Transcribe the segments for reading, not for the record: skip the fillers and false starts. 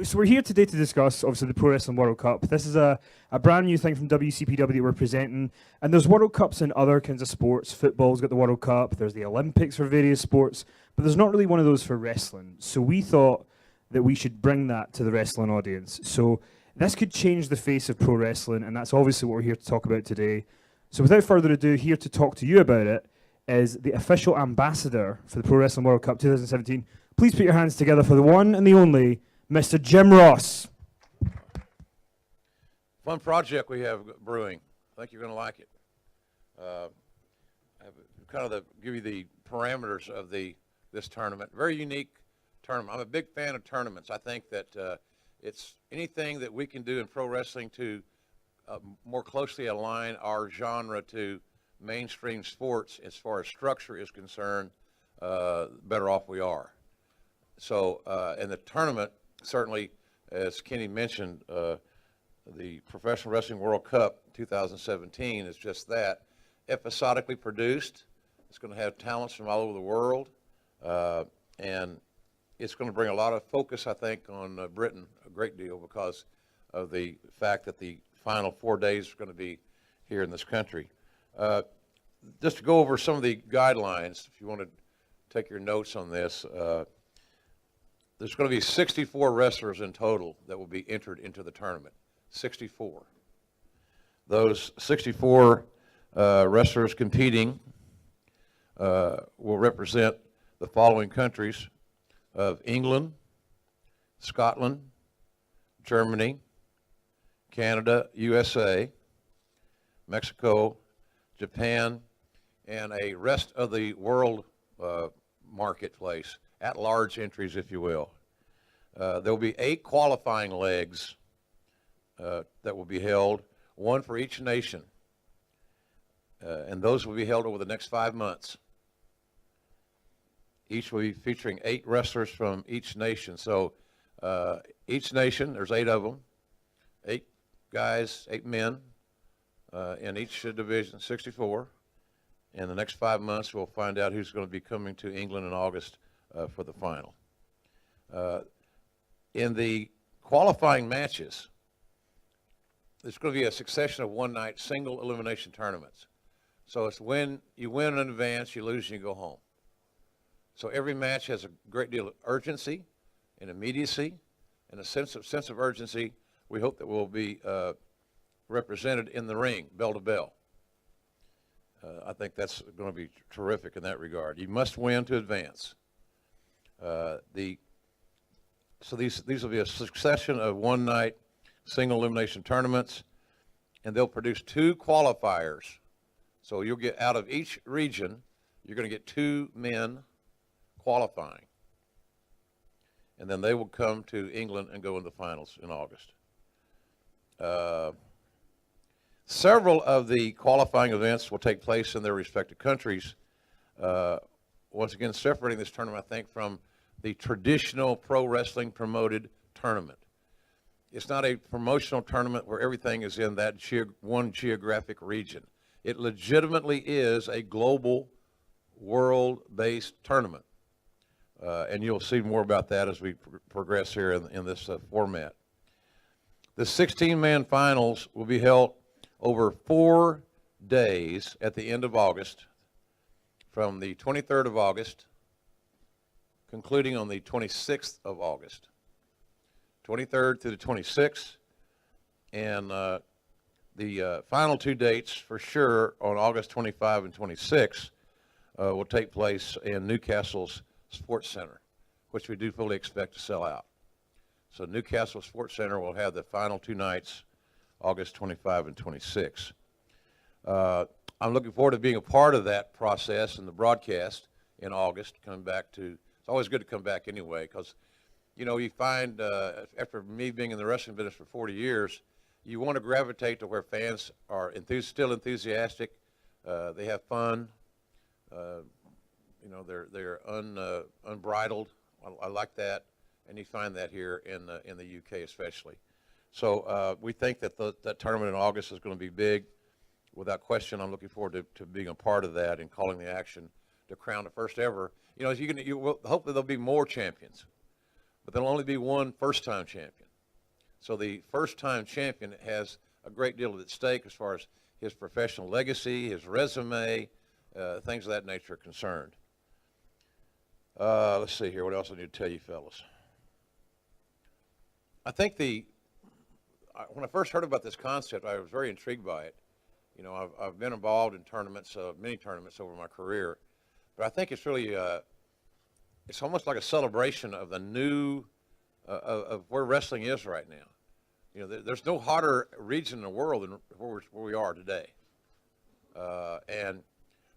So we're here today to discuss, obviously, the Pro Wrestling World Cup. This is a brand new thing from WCPW that we're presenting. And there's World Cups in other kinds of sports. Football's got the World Cup. There's the Olympics for various sports. But there's not really one of those for wrestling. So we thought that we should bring that to the wrestling audience. So this could change the face of pro wrestling, and that's obviously what we're here to talk about today. So without further ado, here to talk to you about it is the official ambassador for the Pro Wrestling World Cup 2017. Please put your hands together for the one and the only Mr. Jim Ross. Fun project we have brewing. I think you're going to like it. I have give you the parameters of this tournament. Very unique tournament. I'm a big fan of tournaments. I think that it's anything that we can do in pro wrestling to more closely align our genre to mainstream sports as far as structure is concerned, better off we are. So, in the tournament, certainly, as Kenny mentioned, the Professional Wrestling World Cup 2017 is just that, episodically produced. It's going to have talents from all over the world, and it's going to bring a lot of focus, I think, on Britain, a great deal, because of the fact that the final 4 days are going to be here in this country. Just to go over some of the guidelines, if you want to take your notes on this, there's going to be 64 wrestlers in total that will be entered into the tournament. 64. Those 64 wrestlers competing will represent the following countries of England, Scotland, Germany, Canada, USA, Mexico, Japan, and a rest of the world marketplace, at-large entries, if you will. There will be 8 qualifying legs that will be held, one for each nation, and those will be held over the next 5 months. Each will be featuring 8 wrestlers from each nation. So each nation, there's 8 of them, 8 guys, 8 men in each division, 64. In the next 5 months, we'll find out who's going to be coming to England in August for the final. In the qualifying matches, there's going to be a succession of one-night single elimination tournaments. So it's when you win in advance, you lose, and you go home. So every match has a great deal of urgency and immediacy and a sense of urgency. We hope that we'll be represented in the ring, bell to bell. I think that's going to be terrific in that regard. You must win to advance. So these will be a succession of one-night single elimination tournaments, and they'll produce 2 qualifiers. So you'll get out of each region, you're going to get 2 men qualifying, and then they will come to England and go in the finals in August. Several of the qualifying events will take place in their respective countries. Once again, separating this tournament, I think, from the traditional pro wrestling promoted tournament. It's not a promotional tournament where everything is in that one geographic region. It legitimately is a global, world-based tournament. And you'll see more about that as we progress here in this format. The 16-man finals will be held over 4 days at the end of August, from the 23rd of August, concluding on the 26th of August. 23rd through the 26th, and the final 2 dates for sure on August 25 and 26 will take place in Newcastle's Sports Center, which we do fully expect to sell out. So Newcastle Sports Center will have the final 2 nights, August 25 and 26. I'm looking forward to being a part of that process and the broadcast in August, coming back to, it's always good to come back anyway, because, you know, you find, after me being in the wrestling business for 40 years, you want to gravitate to where fans are still enthusiastic, they have fun, you know, they're unbridled. I like that, and you find that here in the UK especially. So we think that that tournament in August is going to be big. Without question, I'm looking forward to being a part of that and calling the action to crown the first ever. You know, hopefully there'll be more champions, but there'll only be one first-time champion. So the first-time champion has a great deal at stake as far as his professional legacy, his resume, things of that nature are concerned. Let's see here. What else I need to tell you, fellas? I think when I first heard about this concept, I was very intrigued by it. You know, I've been involved in tournaments, many tournaments over my career, but I think it's really, it's almost like a celebration of the new, of where wrestling is right now. You know, there's no hotter region in the world than where we are today. And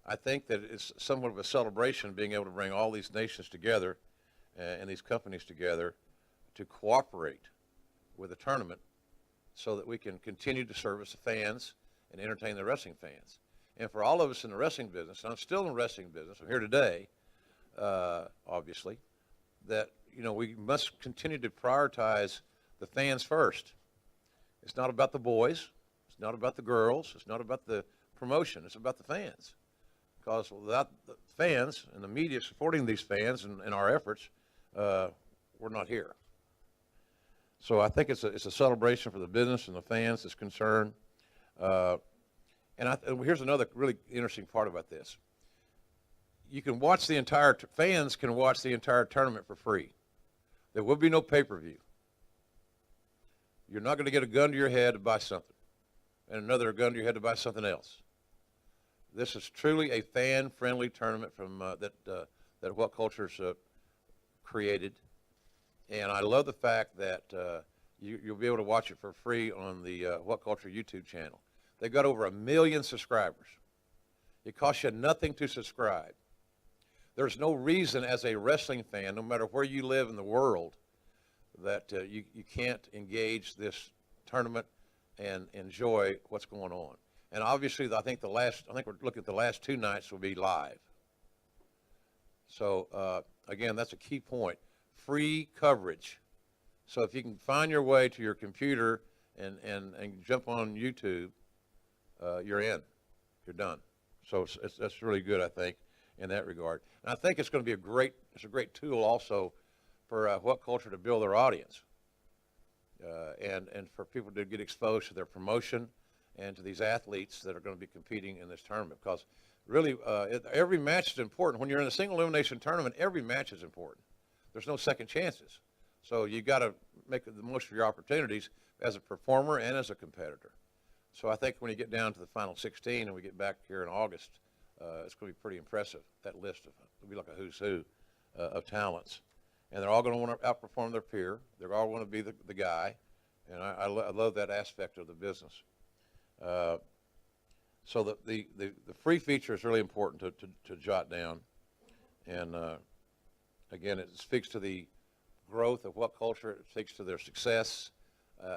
I think that it's somewhat of a celebration being able to bring all these nations together and these companies together to cooperate with the tournament so that we can continue to service the fans and entertain the wrestling fans. And for all of us in the wrestling business, and I'm still in the wrestling business, I'm here today, obviously, that, you know, we must continue to prioritize the fans first. It's not about the boys. It's not about the girls. It's not about the promotion. It's about the fans. Because without the fans and the media supporting these fans and our efforts, we're not here. So I think it's a celebration for the business and the fans that's concerned. And here's another really interesting part about this. You can watch the entire, fans can watch the entire tournament for free. There will be no pay-per-view. You're not going to get a gun to your head to buy something and another gun to your head to buy something else. This is truly a fan-friendly tournament from that What Culture's created. And I love the fact that you'll be able to watch it for free on the What Culture YouTube channel. They've got over 1 million subscribers. It costs you nothing to subscribe. There's no reason as a wrestling fan, no matter where you live in the world, that you can't engage this tournament and enjoy what's going on. And obviously, I think we're looking at the last 2 nights will be live. So again, that's a key point. Free coverage. So if you can find your way to your computer and jump on YouTube, you're in. You're done. So that's really good, I think, in that regard. And I think it's going to be it's a great tool also for What Culture to build their audience and for people to get exposed to their promotion and to these athletes that are going to be competing in this tournament. Because really, every match is important. When you're in a single elimination tournament, every match is important. There's no second chances. So you got to make the most of your opportunities as a performer and as a competitor. So I think when you get down to the final 16 and we get back here in August, it's going to be pretty impressive. That list it'll be like a who's who of talents. And they're all going to want to outperform their peer. They're all going to be the guy. And I love that aspect of the business. So the free feature is really important to jot down. And again, it speaks to the growth of What Culture. It speaks to their success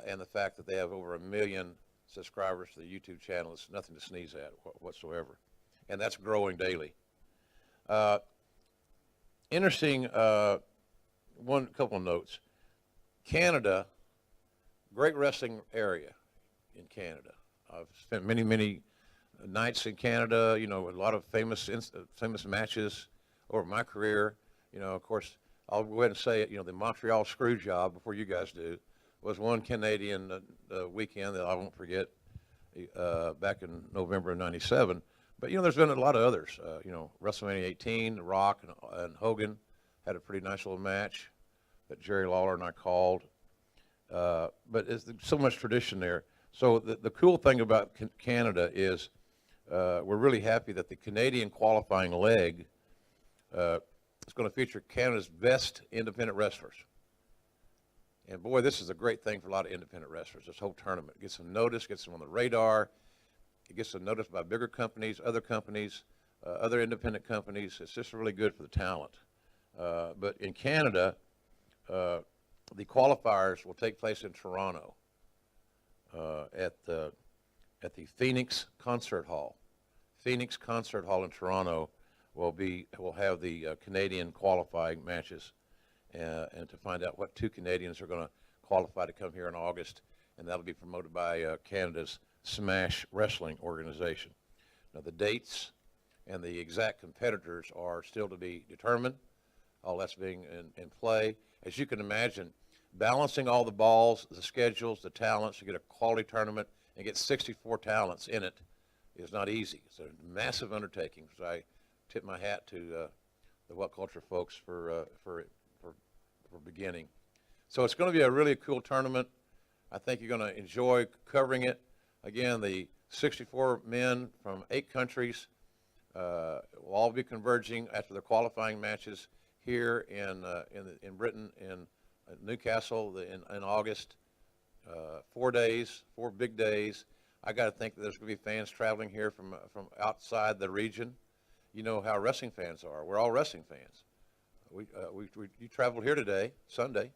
and the fact that they have over 1 million subscribers to the YouTube channel. It's nothing to sneeze at whatsoever. And that's growing daily. Interesting, couple of notes. Canada, great wrestling area in Canada. I've spent many nights in Canada, you know, a lot of famous matches over my career. You know, of course, I'll go ahead and say it, you know, the Montreal screw job, before you guys do, was one Canadian weekend that I won't forget back in November of '97. But, you know, there's been a lot of others. You know, WrestleMania 18, The Rock and Hogan had a pretty nice little match that Jerry Lawler and I called. But there's so much tradition there. So the cool thing about Canada is we're really happy that the Canadian qualifying leg is going to feature Canada's best independent wrestlers. And boy, this is a great thing for a lot of independent wrestlers, this whole tournament. It gets them noticed, gets them on the radar. It gets them noticed by bigger companies, other independent companies. It's just really good for the talent. But in Canada, the qualifiers will take place in Toronto at the Phoenix Concert Hall. Phoenix Concert Hall in Toronto will have the Canadian qualifying matches, and to find out what 2 Canadians are going to qualify to come here in August, and that'll be promoted by Canada's Smash Wrestling organization. Now the dates and the exact competitors are still to be determined. All that's being in play. as you can imagine, balancing all the balls, the schedules, the talents to get a quality tournament and get 64 talents in it is not easy. It's a massive undertaking. So I tip my hat to the What Culture folks for beginning. So it's going to be a really cool tournament. I think you're going to enjoy covering it. Again, the 64 men from 8 countries will all be converging after the qualifying matches here in Britain, in Newcastle in August. 4 days, 4 big days. I got to think that there's going to be fans traveling here from outside the region. You know how wrestling fans are. We're all wrestling fans. You traveled here today, Sunday.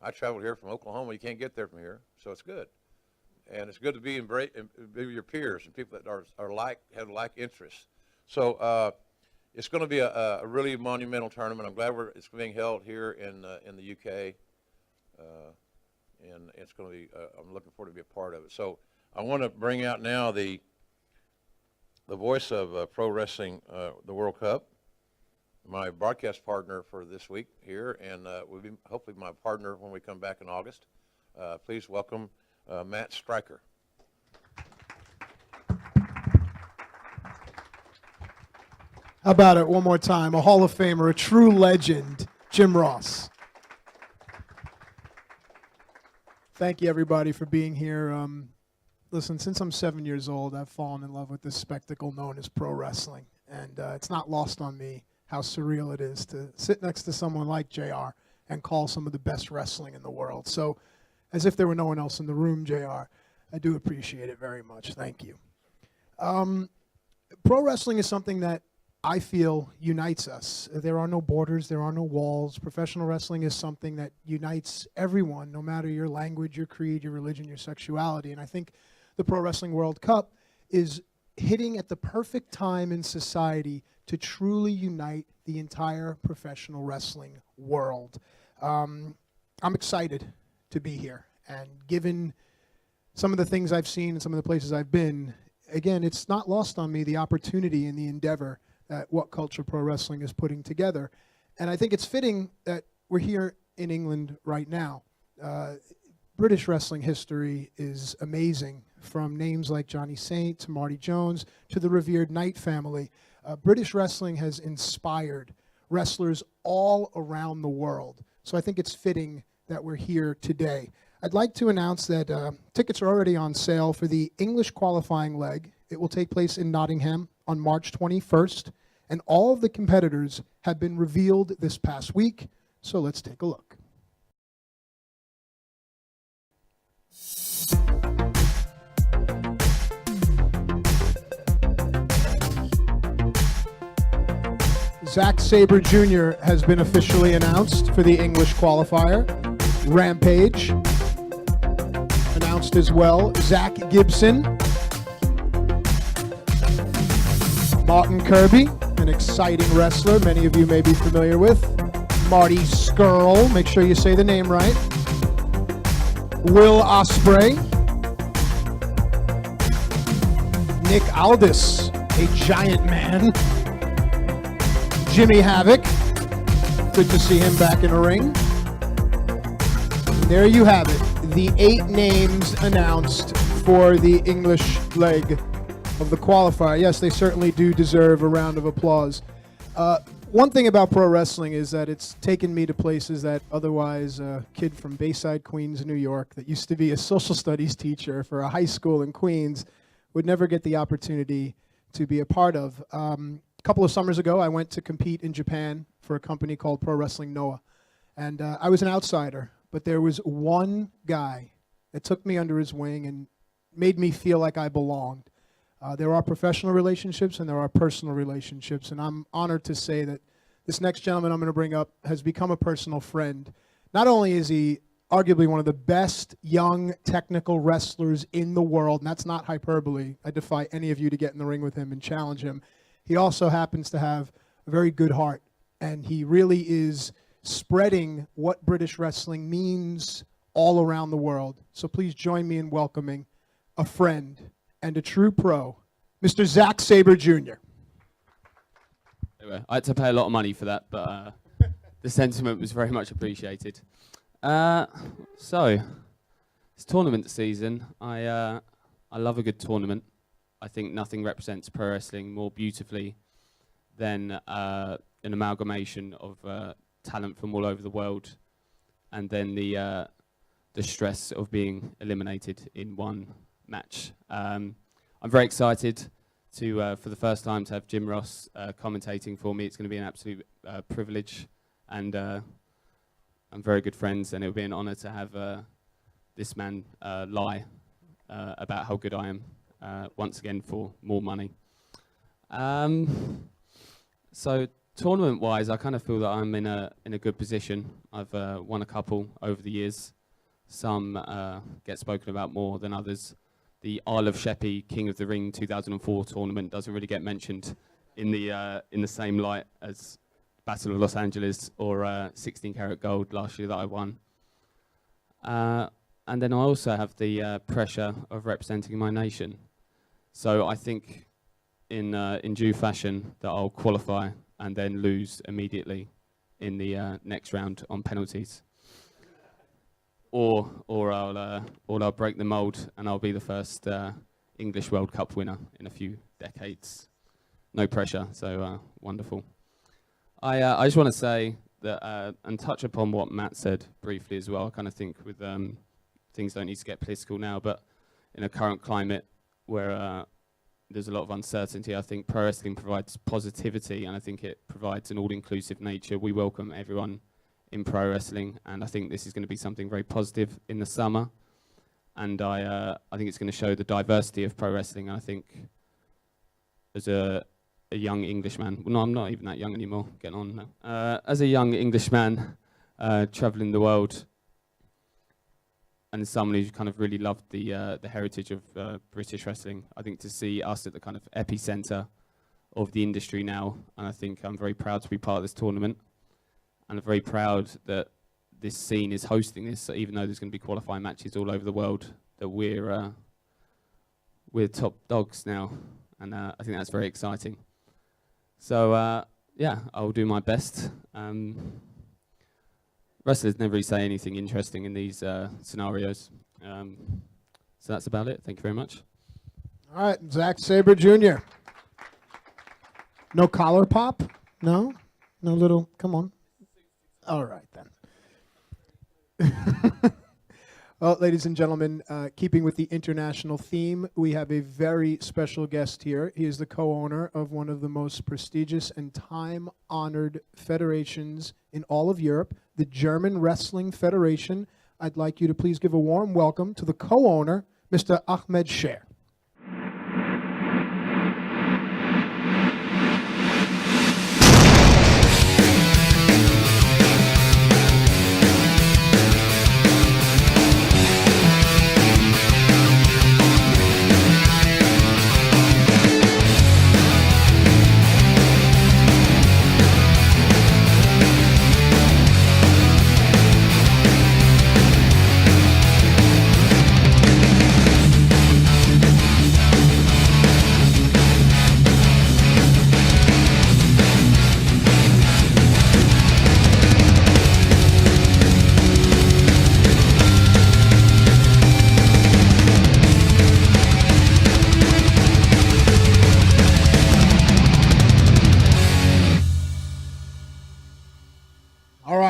I traveled here from Oklahoma. You can't get there from here, so it's good. And it's good to be with your peers and people that have like interests. So it's going to be a really monumental tournament. I'm glad it's being held here in the UK, and it's going to be. I'm looking forward to be a part of it. So I want to bring out now the voice of pro wrestling, the World Cup. My broadcast partner for this week here, and will be hopefully my partner when we come back in August. Please welcome Matt Striker. How about it one more time? A Hall of Famer, a true legend, Jim Ross. Thank you, everybody, for being here. Listen, since I'm 7 years old, I've fallen in love with this spectacle known as pro wrestling, and it's not lost on me how surreal it is to sit next to someone like JR and call some of the best wrestling in the world. So, as if there were no one else in the room, JR, I do appreciate it very much. Thank you. Pro wrestling is something that I feel unites us. There are no borders, there are no walls. Professional wrestling is something that unites everyone, no matter your language, your creed, your religion, your sexuality. And I think the Pro Wrestling World Cup is hitting at the perfect time in society to truly unite the entire professional wrestling world. I'm excited to be here, and given some of the things I've seen and some of the places I've been, again, it's not lost on me the opportunity and the endeavor that What Culture Pro Wrestling is putting together. And I think it's fitting that we're here in England right now. British wrestling history is amazing, from names like Johnny Saint to Marty Jones to the revered Knight family. British wrestling has inspired wrestlers all around the world. So I think it's fitting that we're here today. I'd like to announce that tickets are already on sale for the English qualifying leg. It will take place in Nottingham on March 21st, and all of the competitors have been revealed this past week. So let's take a look. Zack Sabre Jr. has been officially announced for the English qualifier. Rampage announced as well. Zach Gibson. Martin Kirby, an exciting wrestler many of you may be familiar with. Marty Scurll, make sure you say the name right. Will Ospreay. Nick Aldis, a giant man. Jimmy Havoc, good to see him back in a ring. There you have it, the 8 names announced for the English leg of the qualifier. Yes, they certainly do deserve a round of applause. One thing about pro wrestling is that it's taken me to places that otherwise a kid from Bayside, Queens, New York, that used to be a social studies teacher for a high school in Queens, would never get the opportunity to be a part of. A couple of summers ago, I went to compete in Japan for a company called Pro Wrestling Noah. And I was an outsider, but there was one guy that took me under his wing and made me feel like I belonged. There are professional relationships and there are personal relationships, and I'm honored to say that this next gentleman I'm going to bring up has become a personal friend. Not only is he arguably one of the best young technical wrestlers in the world, and that's not hyperbole. I defy any of you to get in the ring with him and challenge him. He also happens to have a very good heart, and he really is spreading what British wrestling means all around the world. So please join me in welcoming a friend and a true pro, Mr. Zack Sabre Jr. Anyway, I had to pay a lot of money for that, but the sentiment was very much appreciated. So, it's tournament season. I love a good tournament. I think nothing represents pro wrestling more beautifully than an amalgamation of talent from all over the world, and then the stress of being eliminated in one match. I'm very excited to, for the first time, to have Jim Ross commentating for me. It's going to be an absolute privilege, and I'm very good friends, and it will be an honour to have this man lie about how good I am once again for more money. So tournament-wise, I kind of feel that I'm in a good position. I've won a couple over the years. Some get spoken about more than others. The Isle of Sheppey King of the Ring 2004 tournament doesn't really get mentioned in the same light as Battle of Los Angeles or 16 Karat Gold last year that I won. And then I also have the pressure of representing my nation. So I think in due fashion that I'll qualify and then lose immediately in the next round on penalties. Or I'll break the mold and I'll be the first English World Cup winner in a few decades. No pressure, so wonderful. I just want to say that, and touch upon what Matt said briefly as well. I kind of think with things don't need to get political now, but in a current climate where there's a lot of uncertainty, I think pro wrestling provides positivity, and I think it provides an all-inclusive nature. We welcome everyone in pro wrestling, and I think this is going to be something very positive in the summer. And I think it's going to show the diversity of pro wrestling. And I think as a young Englishman, well, no, I'm not even that young anymore, getting on now. As a young Englishman traveling the world, and as someone who's kind of really loved the heritage of British wrestling, I think to see us at the kind of epicenter of the industry now, and I think I'm very proud to be part of this tournament, and I'm very proud that this scene is hosting this, so even though there's going to be qualifying matches all over the world, that we're top dogs now, and I think that's very exciting. So yeah, I'll do my best. Wrestlers never really say anything interesting in these scenarios. So that's about it. Thank you very much. All right, Zack Sabre Jr. No collar pop? No? No little, come on. All right, then. Well, ladies and gentlemen, keeping with the international theme, we have a very special guest here. He is the co-owner of one of the most prestigious and time-honored federations in all of Europe, the German Wrestling Federation. I'd like you to please give a warm welcome to the co-owner, Mr. Ahmed Sher.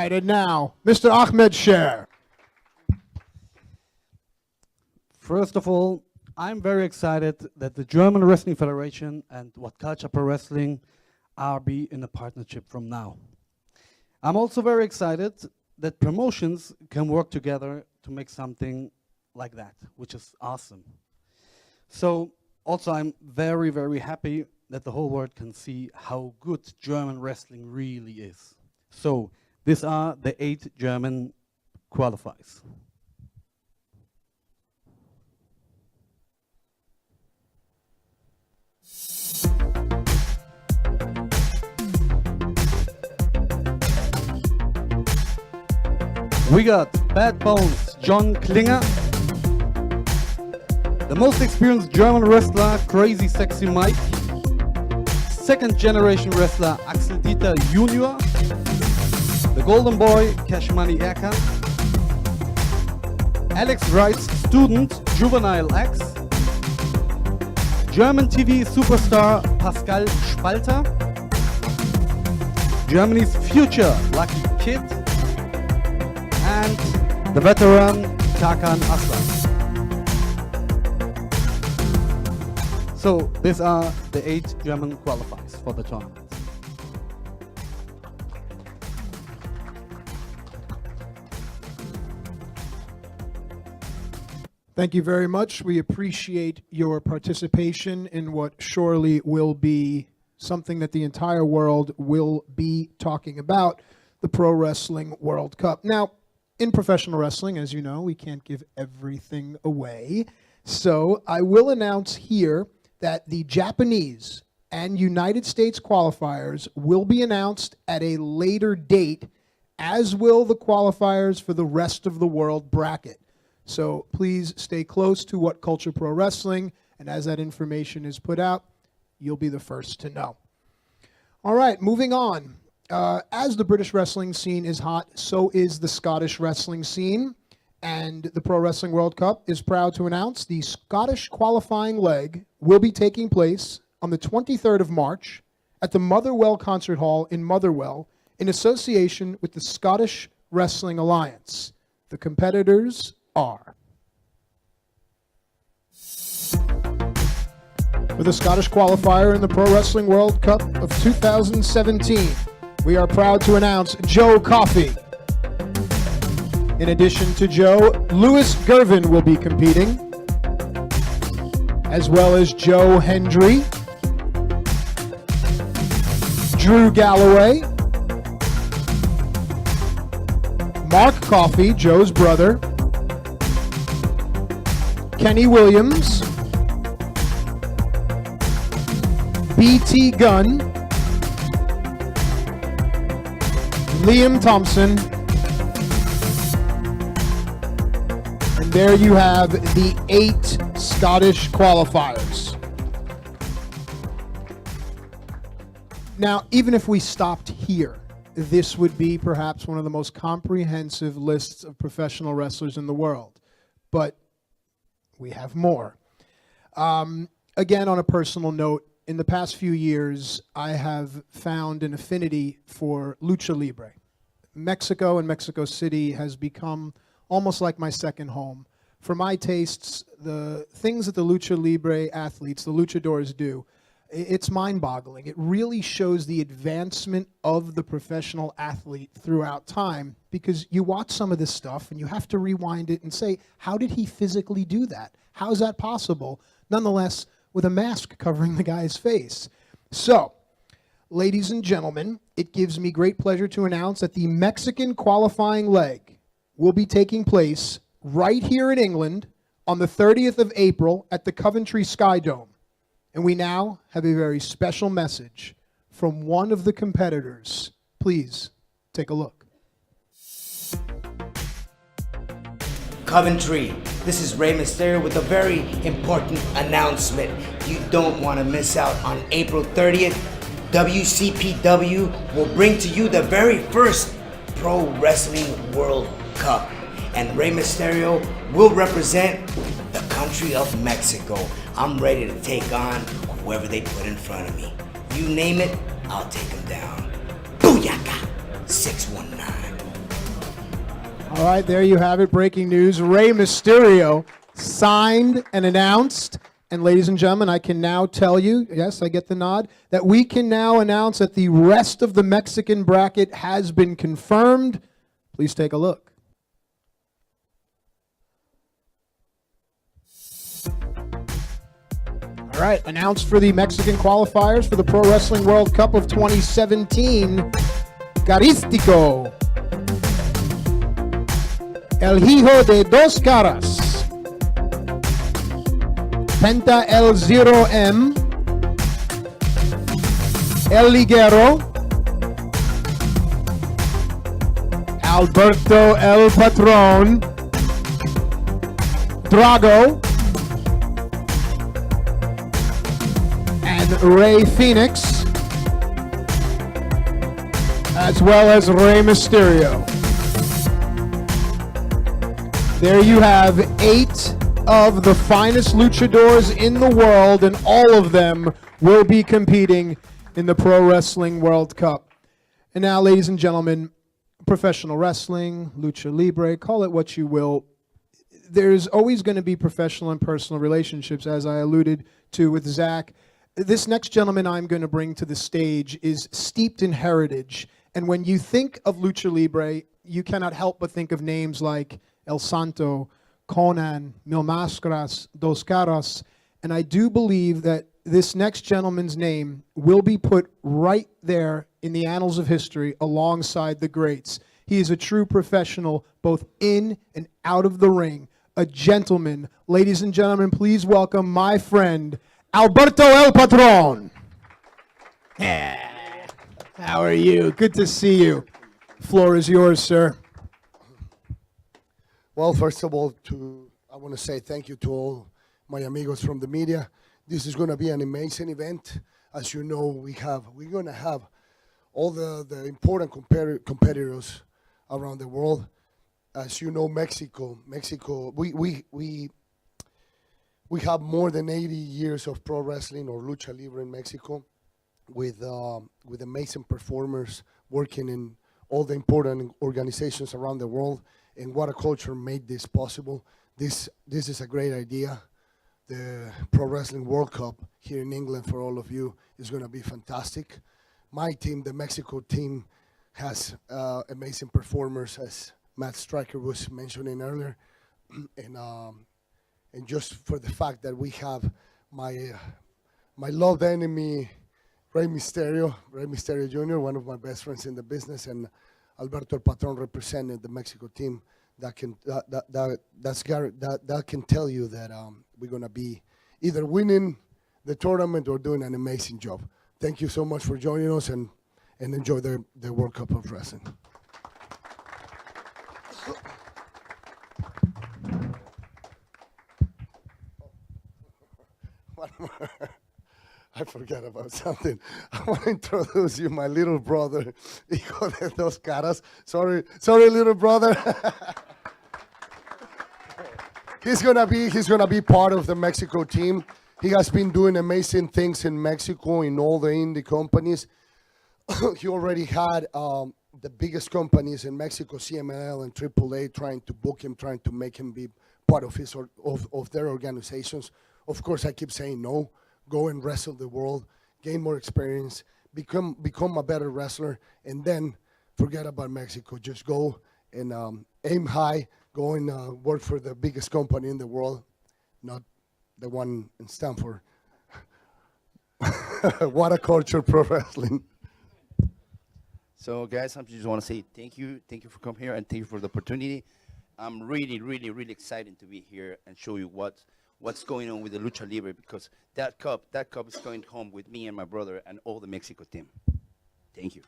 And now, Mr. Ahmed Sher. First of all, I'm very excited that the German Wrestling Federation and What Culture Pro Wrestling are be in a partnership from now. I'm also very excited that promotions can work together to make something like that, which is awesome. So also I'm very, very happy that the whole world can see how good German wrestling really is. So these are the 8 German qualifiers. We got Bad Bones John Klinger, the most experienced German wrestler Crazy Sexy Mike, second generation wrestler Axel Dieter Junior, The Golden Boy, Cash Money Erkan. Alex Wright's student, Juvenile X. German TV superstar, Pascal Spalter. Germany's future Lucky Kid. And the veteran, Tarkan Aslan. So these are the 8 German qualifiers for the tournament. Thank you very much. We appreciate your participation in what surely will be something that the entire world will be talking about, the Pro Wrestling World Cup. Now, in professional wrestling, as you know, we can't give everything away. So I will announce here that the Japanese and United States qualifiers will be announced at a later date, as will the qualifiers for the rest of the world bracket. So please stay close to What Culture Pro Wrestling, and as that information is put out, you'll be the first to know. All right, moving on. As the British wrestling scene is hot, so is the Scottish wrestling scene. And the Pro Wrestling World Cup is proud to announce the Scottish qualifying leg will be taking place on the 23rd of March at the Motherwell Concert Hall in Motherwell in association with the Scottish Wrestling Alliance. The competitors are. For the Scottish qualifier in the Pro Wrestling World Cup of 2017, we are proud to announce Joe Coffey. In addition to Joe, Lewis Gervin will be competing, as well as Joe Hendry, Drew Galloway, Mark Coffey, Joe's brother, Kenny Williams, B.T. Gunn, Liam Thompson, and there you have the 8 Scottish qualifiers. Now, even if we stopped here, this would be perhaps one of the most comprehensive lists of professional wrestlers in the world. But we have more. Again, on a personal note, in the past few years, I have found an affinity for lucha libre. Mexico and Mexico City has become almost like my second home. For my tastes, the things that the lucha libre athletes, the luchadors do, it's mind-boggling. It really shows the advancement of the professional athlete throughout time, because you watch some of this stuff and you have to rewind it and say, how did he physically do that? How is that possible? Nonetheless, with a mask covering the guy's face. So, ladies and gentlemen, it gives me great pleasure to announce that the Mexican qualifying leg will be taking place right here in England on the 30th of April at the Coventry Sky Dome. And we now have a very special message from one of the competitors. Please take a look. Coventry, this is Rey Mysterio with a very important announcement. You don't want to miss out on April 30th. WCPW will bring to you the very first Pro Wrestling World Cup. And Rey Mysterio will represent the country of Mexico. I'm ready to take on whoever they put in front of me. You name it, I'll take them down. Booyaka! 619. All right, there you have it. Breaking news. Rey Mysterio signed and announced. And ladies and gentlemen, I can now tell you, yes, I get the nod, that we can now announce that the rest of the Mexican bracket has been confirmed. Please take a look. All right, announced for the Mexican qualifiers for the Pro Wrestling World Cup of 2017, Carístico, El Hijo de Dos Caras, Penta El Zero M, El Liguero, Alberto El Patron, Drago, and Rey Fénix, as well as Rey Mysterio. There you have 8 of the finest luchadors in the world, and all of them will be competing in the Pro Wrestling World Cup. And now, ladies and gentlemen, professional wrestling, lucha libre, call it what you will. There's always going to be professional and personal relationships, as I alluded to with Zach. This next gentleman I'm going to bring to the stage is steeped in heritage. And when you think of lucha libre, you cannot help but think of names like El Santo, Conan, Mil Máscaras, Dos Caras. And I do believe that this next gentleman's name will be put right there in the annals of history alongside the greats. He is a true professional, both in and out of the ring. A gentleman. Ladies and gentlemen, please welcome my friend, Alberto El Patron. How are you? Good to see you. Floor is yours, sir. Well, first of all, I want to say thank you to all my amigos from the media. This is going to be an amazing event. As you know, we're going to have all the important competitors around the world. As you know, Mexico, we have more than 80 years of pro wrestling or lucha libre in Mexico, with amazing performers working in all the important organizations around the world. And what a culture made this possible. This is a great idea. The Pro Wrestling World Cup here in England for all of you is going to be fantastic. My team, the Mexico team, has amazing performers, as Matt Striker was mentioning earlier, and just for the fact that we have my loved enemy, Rey Mysterio Jr., one of my best friends in the business, and Alberto El Patron represented the Mexico team. That can tell you that we're gonna be either winning the tournament or doing an amazing job. Thank you so much for joining us, and enjoy the World Cup of Wrestling. One more. I forgot about something. I want to introduce you, my little brother, Hijo de Dos Caras. Sorry, little brother. He's gonna be part of the Mexico team. He has been doing amazing things in Mexico in all the indie companies. He already had the biggest companies in Mexico, CMLL and AAA, trying to book him, trying to make him be part of his of their organizations. Of course, I keep saying no. Go and wrestle the world, gain more experience, become a better wrestler, and then forget about Mexico. Just go and aim high, go and work for the biggest company in the world, not the one in Stanford. What a culture, pro wrestling. So guys, I just want to say thank you for coming here, and thank you for the opportunity. I'm really, really, really excited to be here and show you what's going on with the Lucha Libre, because that cup is going home with me and my brother and all the Mexico team. Thank you.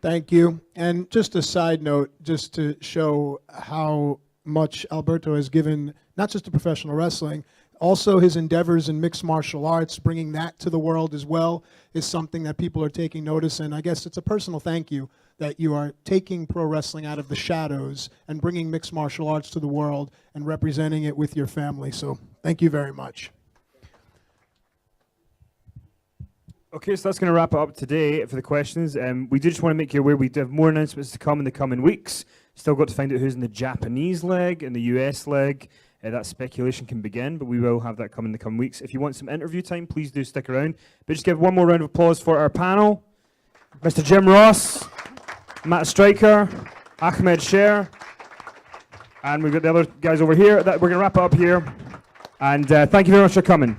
Thank you. And just a side note, just to show how much Alberto has given, not just to professional wrestling, also his endeavors in mixed martial arts, bringing that to the world as well, is something that people are taking notice. And I guess it's a personal thank you that you are taking pro wrestling out of the shadows and bringing mixed martial arts to the world and representing it with your family. So thank you very much. Okay, so that's going to wrap it up today for the questions. We do just want to make you aware we do have more announcements to come in the coming weeks. Still got to find out who's in the Japanese leg and the US leg. That speculation can begin, but we will have that come in the coming weeks. If you want some interview time, please do stick around. But just give one more round of applause for our panel. Mr. Jim Ross, Matt Striker, Ahmed Sher, and we've got the other guys over here. We're going to wrap it up here. And thank you very much for coming.